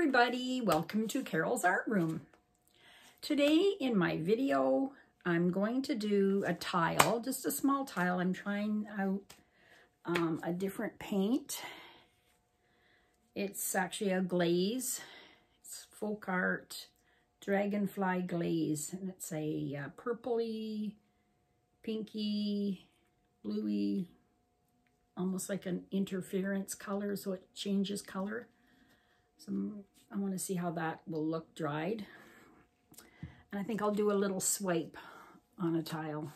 everybody, welcome to Carol's Art Room. Today in my video I'm going to do a tile, just a small tile. I'm trying out a different paint. It's actually a glaze. It's Folk Art Dragonfly Glaze, and it's a purpley, pinky, bluey, almost like an interference color, so it changes color. So I want to see how that will look dried. And I think I'll do a little swipe on a tile.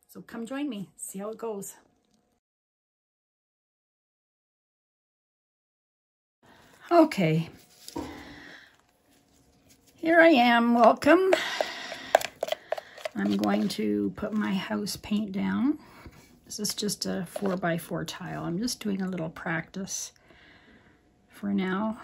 So come join me, see how it goes. Okay, here I am, welcome. I'm going to put my house paint down. This is just a 4x4 tile. I'm just doing a little practice for now.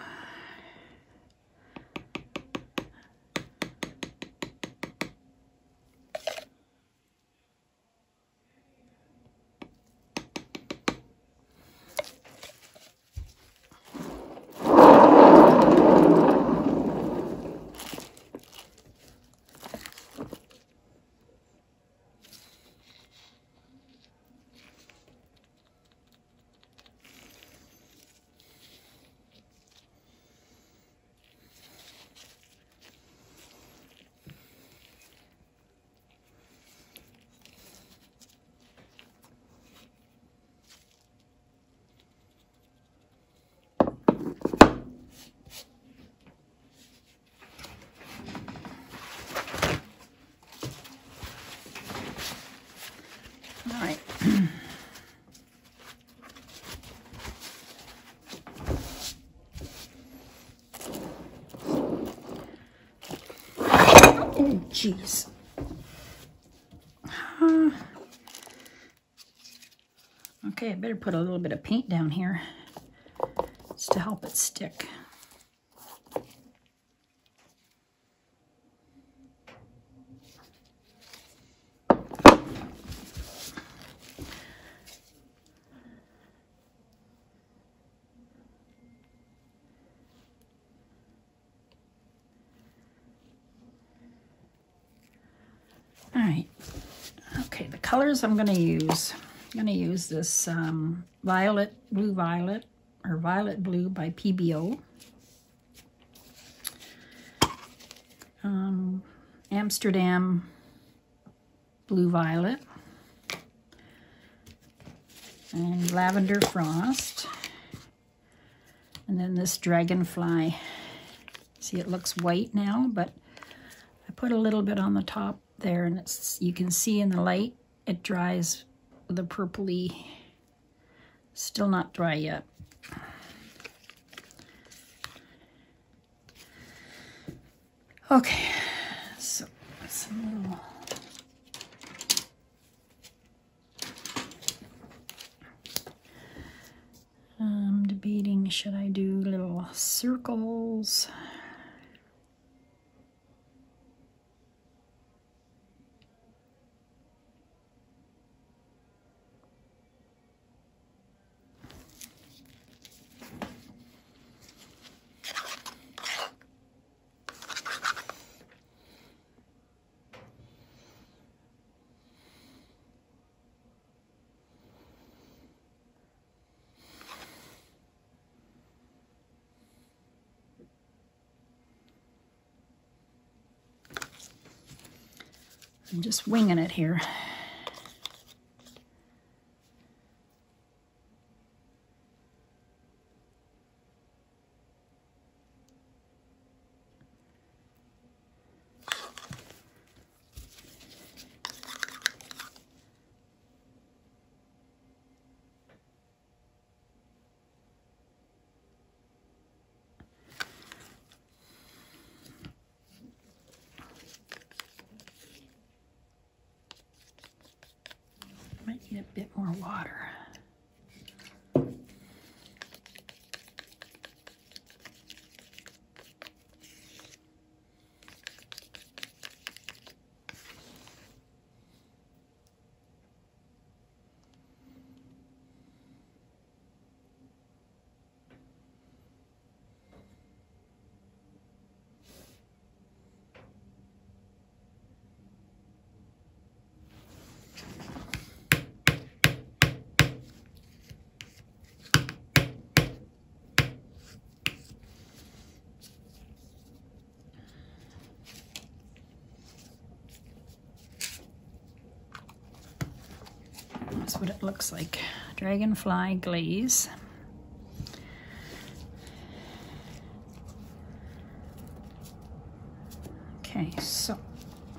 Oh, jeez. Okay, I better put a little bit of paint down here just to help it stick. All right, okay, the colors I'm gonna use. I'm gonna use this violet blue by PEBEO. Amsterdam blue violet. And lavender frost. And then this dragonfly. See, it looks white now, but I put a little bit on the top there, and you can see in the light it dries with a purpley, still not dry yet. Okay, so some little debating, should I do little circles? I'm just winging it here. Might need a bit more water. what it looks like. Dragonfly glaze. Okay, so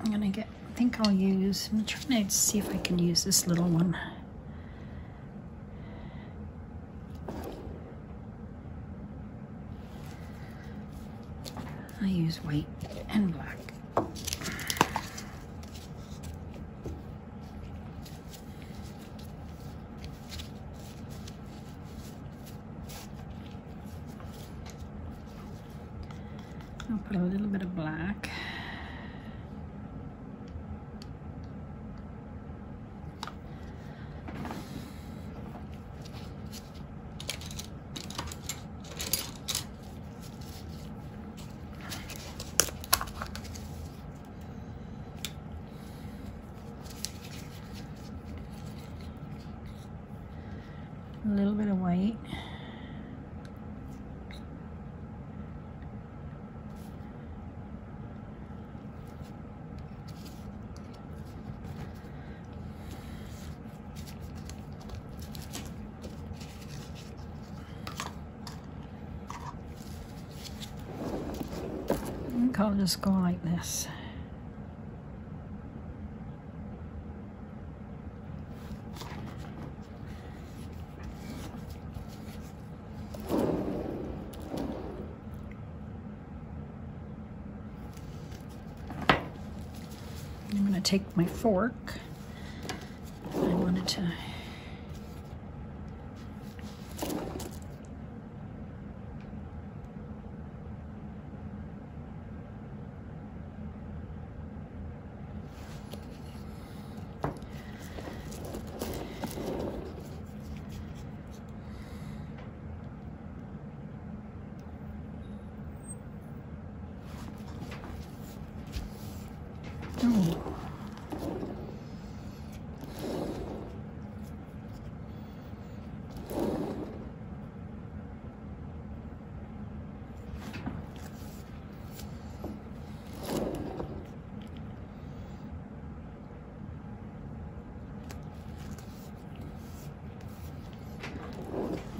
I'm gonna get, I think I'll use, I'm trying to see if I can use this little one. I use white and black. I'll put a little bit of black. A little bit of white. I think I'll just go like this. I'm going to take my fork. I wanted to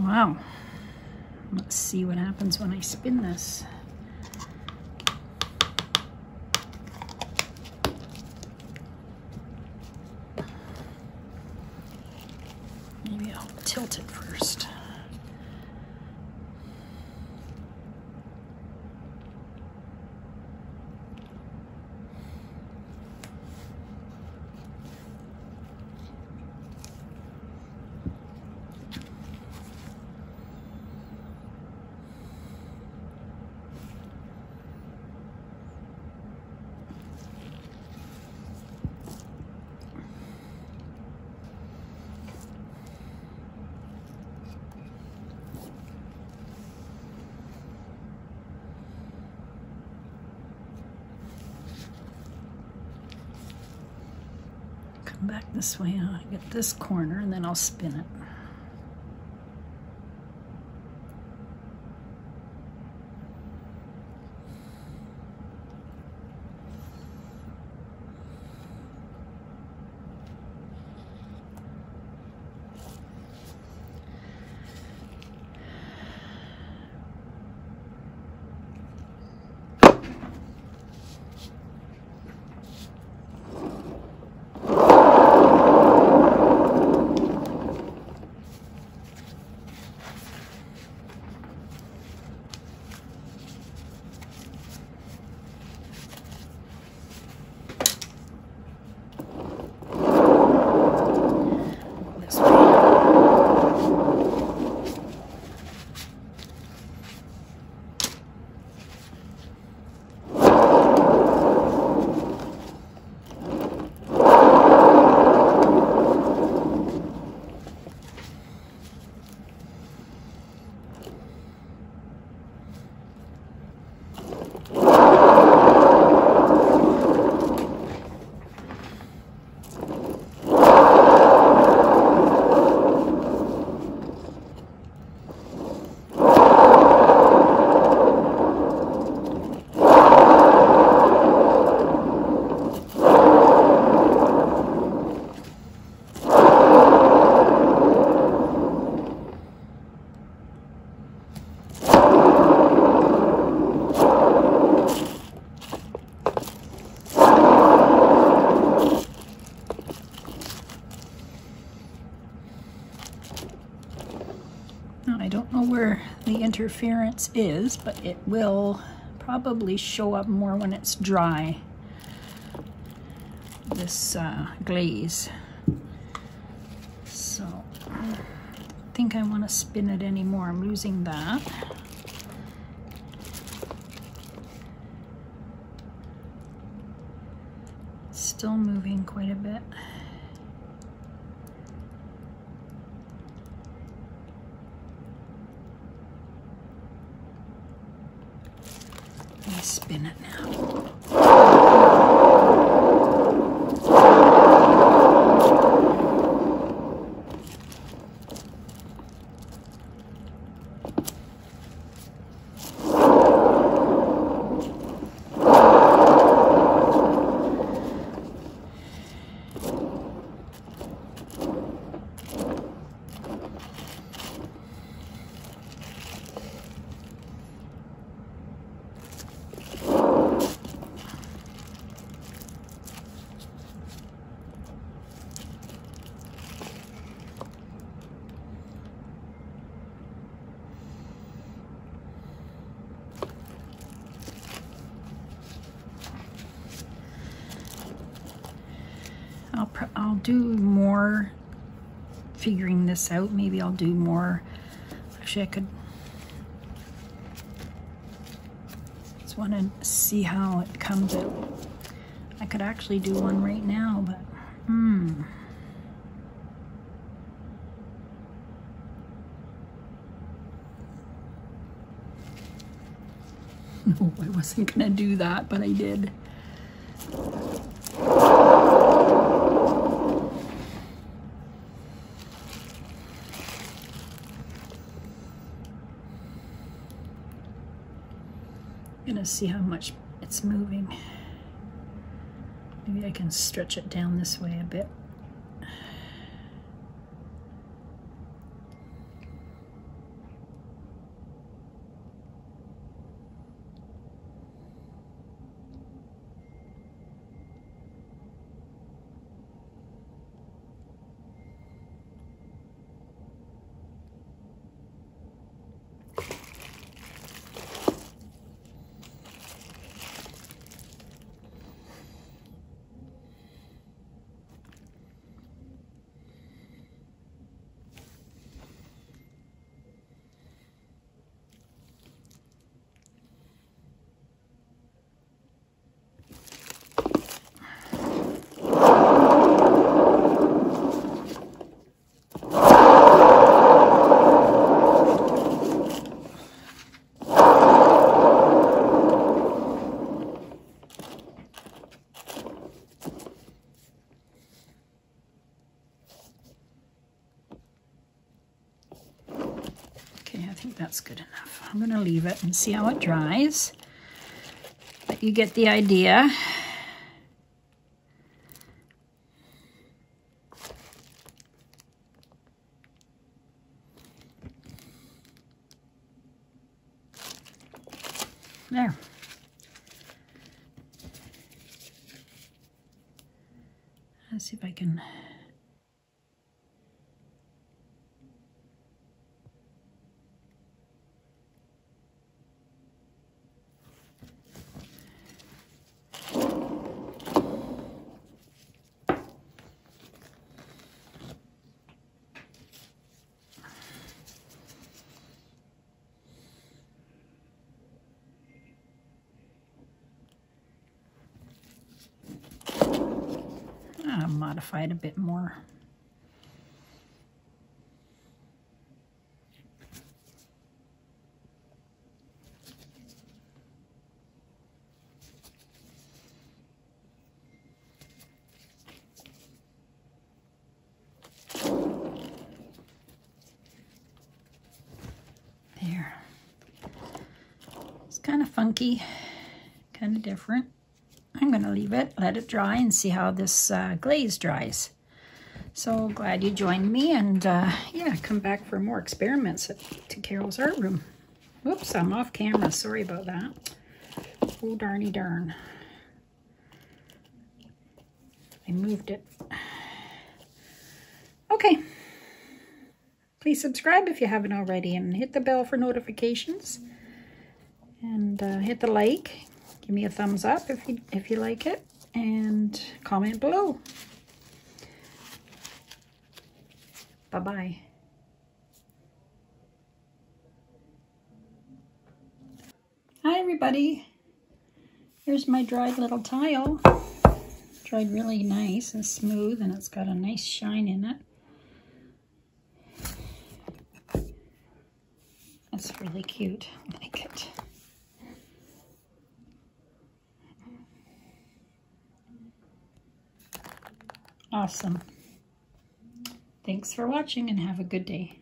wow. Let's see what happens when I spin this. Maybe I'll tilt it first. Come back this way, I'll get this corner and then I'll spin it. interference is, but it will probably show up more when it's dry, this glaze. So I don't think I want to spin it anymore. I'm losing that. Still moving quite a bit. Let me spin it now. I'll do more figuring this out. Maybe I'll do more. Actually, I could just want to see how it comes out. I could actually do one right now, but no, I wasn't gonna do that, but I did. Gonna see how much it's moving. Maybe I can stretch it down this way a bit. That's good enough. I'm going to leave it and see how it dries. But you get the idea. There. Let's see if I can... modify it a bit more. There. It's kind of funky, kind of different. I'm going to leave it, let it dry, and see how this glaze dries. So glad you joined me, and yeah, come back for more experiments to Carol's Art Room. Whoops, I'm off camera. Sorry about that. Oh, darny darn. I moved it. Okay. Please subscribe if you haven't already, and hit the bell for notifications. And hit the like. Give me a thumbs up if you like it, and comment below. Bye-bye. Hi everybody. Here's my dried little tile. Dried really nice and smooth, and it's got a nice shine in it. That's really cute. I like it. Awesome. Thanks for watching and have a good day.